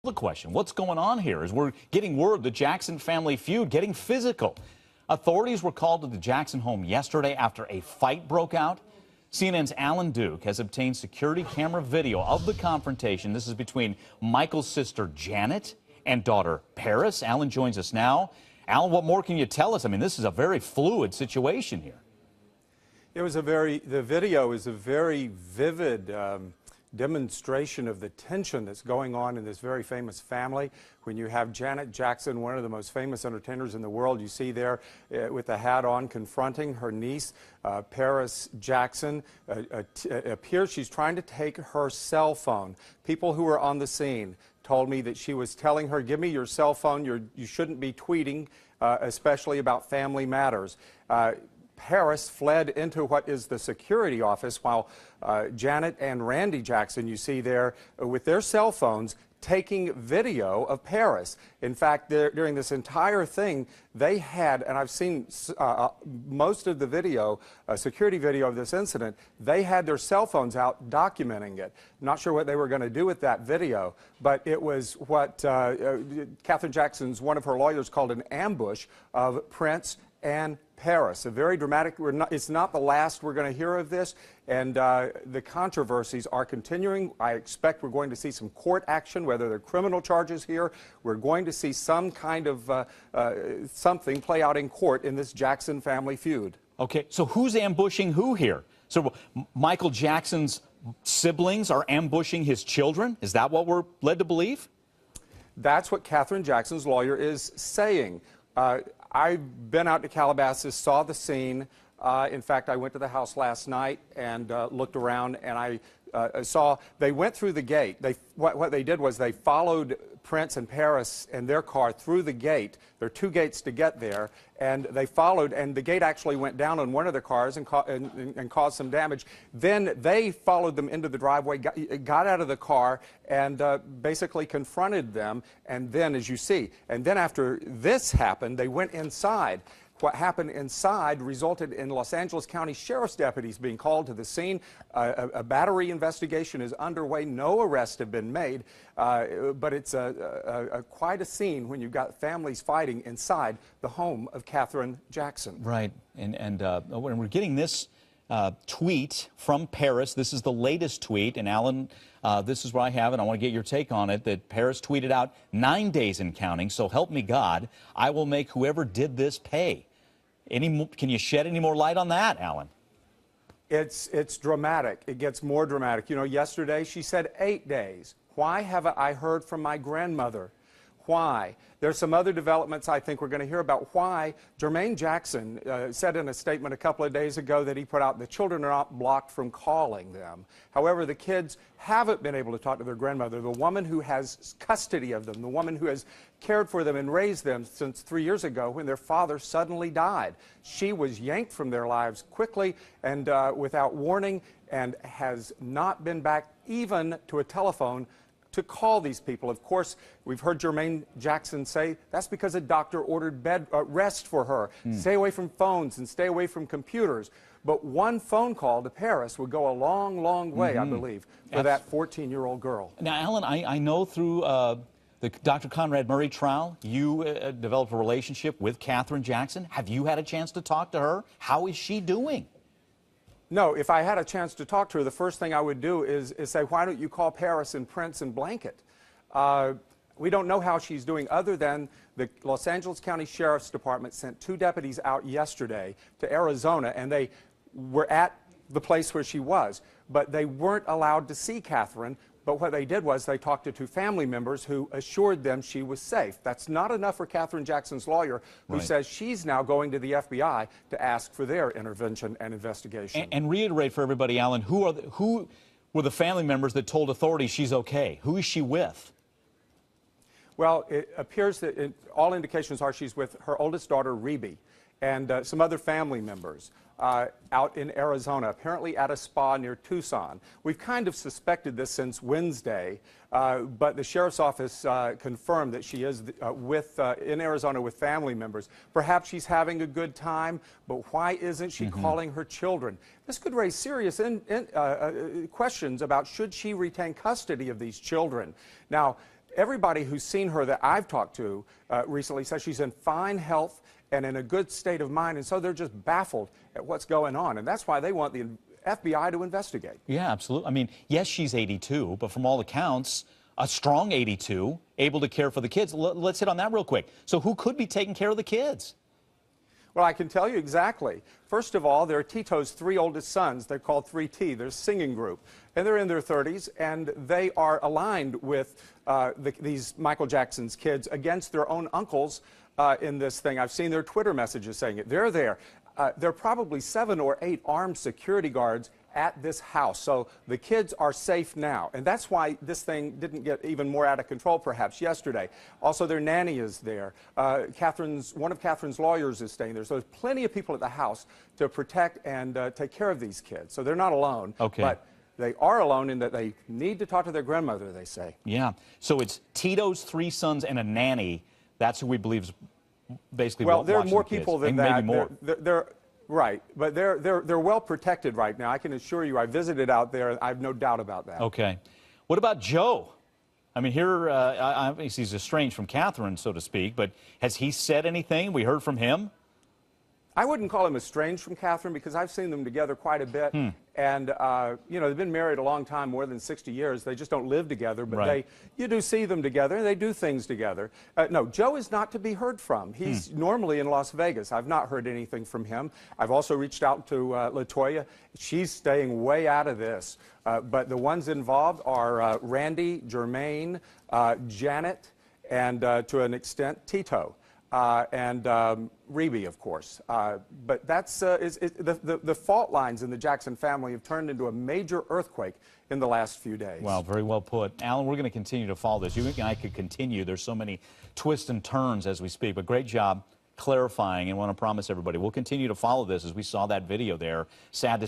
The question, what's going on here? Is we're getting word the Jackson family feud getting physical. Authorities were called to the Jackson home yesterday after a fight broke out. CNN's Alan Duke has obtained security camera video of the confrontation. This is between Michael's sister Janet and daughter Paris. Alan joins us now. Alan, what more can you tell us? I mean, this is a very fluid situation here. The video is a very vivid demonstration of the tension that's going on in this very famous family. When you have Janet Jackson, one of the most famous entertainers in the world, you see there with the hat on confronting her niece, Paris Jackson. Appears she's trying to take her cell phone. People who were on the scene told me that she was telling her, give me your cell phone, you shouldn't be tweeting, especially about family matters. Paris fled into what is the security office while Janet and Randy Jackson, you see there, with their cell phones, taking video of Paris. In fact, during this entire thing, they had, and I've seen most of the video, security video of this incident, they had their cell phones out documenting it. Not sure what they were going to do with that video, but it was what Catherine Jackson's, one of her lawyers, called an ambush of Prince and Paris. A very dramatic, it's not the last we're going to hear of this, and the controversies are continuing. I expect we're going to see some court action, whether they're criminal charges here. We're going to see some kind of something play out in court in this Jackson family feud. Okay, so who's ambushing who here? So Michael Jackson's siblings are ambushing his children? Is that what we're led to believe? That's what Catherine Jackson's lawyer is saying. I've been out to Calabasas, saw the scene. In fact, I went to the house last night and looked around, and I saw they went through the gate. What they did was they followed Prince and Paris and their car through the gate. There are two gates to get there, and they followed, and the gate actually went down on one of the cars and caused some damage. Then they followed them into the driveway, got out of the car, and basically confronted them. And then, as you see, and then after this happened, they went inside. What happened inside resulted in Los Angeles County Sheriff's deputies being called to the scene. A battery investigation is underway. No arrests have been made, but it's quite a scene when you've got families fighting inside the home of Catherine Jackson. Right, and when we're getting this tweet from Paris, this is the latest tweet, and Alan, this is what I have, and I want to get your take on it, that Paris tweeted out, 9 days and counting, so help me God, I will make whoever did this pay. Can you shed any more light on that, Alan? It's dramatic. It gets more dramatic. You know, yesterday she said 8 days. Why haven't I heard from my grandmother? Why? There's some other developments I think we're going to hear about why. Jermaine Jackson said in a statement a couple of days ago that he put out, the children are not blocked from calling them. However, the kids haven't been able to talk to their grandmother, the woman who has custody of them, the woman who has cared for them and raised them since 3 years ago when their father suddenly died. She was yanked from their lives quickly and without warning, and has not been back even to a telephone to call these people. Of course, we've heard Jermaine Jackson say that's because a doctor ordered bed rest for her. Stay away from phones and stay away from computers. But one phone call to Paris would go a long, long way, I believe, for that 14-year-old girl. Now, Alan, I know through the Dr. Conrad Murray trial, you developed a relationship with Catherine Jackson. Have you had a chance to talk to her? How is she doing? No, if I had a chance to talk to her, the first thing I would do is say, why don't you call Paris and Prince and blanket? We don't know how she's doing other than the Los Angeles County Sheriff's Department sent 2 deputies out yesterday to Arizona, and they were at the place where she was, but they weren't allowed to see Catherine. But what they did was they talked to 2 family members who assured them she was safe. That's not enough for Catherine Jackson's lawyer, who says she's now going to the FBI to ask for their intervention and investigation. And reiterate for everybody, Alan, who were the family members that told authorities she's okay? Who is she with? Well, it appears that all indications are she's with her oldest daughter, Rebe, and some other family members out in Arizona, apparently at a spa near Tucson. We've kind of suspected this since Wednesday, but the sheriff's office confirmed that she is in Arizona with family members. Perhaps she's having a good time, but why isn't she calling her children? This could raise serious questions about should she retain custody of these children. Now, everybody who's seen her that I've talked to recently says she's in fine health and in a good state of mind, and so they're just baffled at what's going on, and that's why they want the FBI to investigate. Yeah, absolutely. I mean, yes, she's 82, but from all accounts, a strong 82, able to care for the kids. Let's hit on that real quick. So who could be taking care of the kids? Well, I can tell you exactly. First of all, there are Tito's 3 oldest sons. They're called 3T. They're a singing group. And they're in their 30s, and they are aligned with these Michael Jackson's kids against their own uncles in this thing. I've seen their Twitter messages saying it. They're there. There are probably 7 or 8 armed security guards at this house. So the kids are safe now. And that's why this thing didn't get even more out of control perhaps yesterday. Also, their nanny is there. One of Catherine's lawyers is staying there. So there's plenty of people at the house to protect and take care of these kids. So they're not alone. Okay. But they are alone in that they need to talk to their grandmother, they say. Yeah. So it's Tito's 3 sons and a nanny. That's who we believe is basically well, there are watching more the kids. people than And that. maybe more. They're right, but they're well protected right now. I can assure you, I visited out there. I have no doubt about that. Okay. What about Joe? I mean, here, obviously he's estranged from Catherine, so to speak, but has he said anything? We heard from him? I wouldn't call him estranged from Catherine because I've seen them together quite a bit. And, you know, they've been married a long time, more than 60 years. They just don't live together, but you do see them together, and they do things together. No, Joe is not to be heard from. He's normally in Las Vegas. I've not heard anything from him. I've also reached out to LaToya. She's staying way out of this. But the ones involved are Randy, Jermaine, Janet, and to an extent, Tito. And Reby, of course. But that's the fault lines in the Jackson family have turned into a major earthquake in the last few days. Wow, very well put. Alan, we're going to continue to follow this. You and I could continue. There's so many twists and turns as we speak, but great job clarifying, and want to promise everybody we'll continue to follow this as we saw that video there. Sad to see.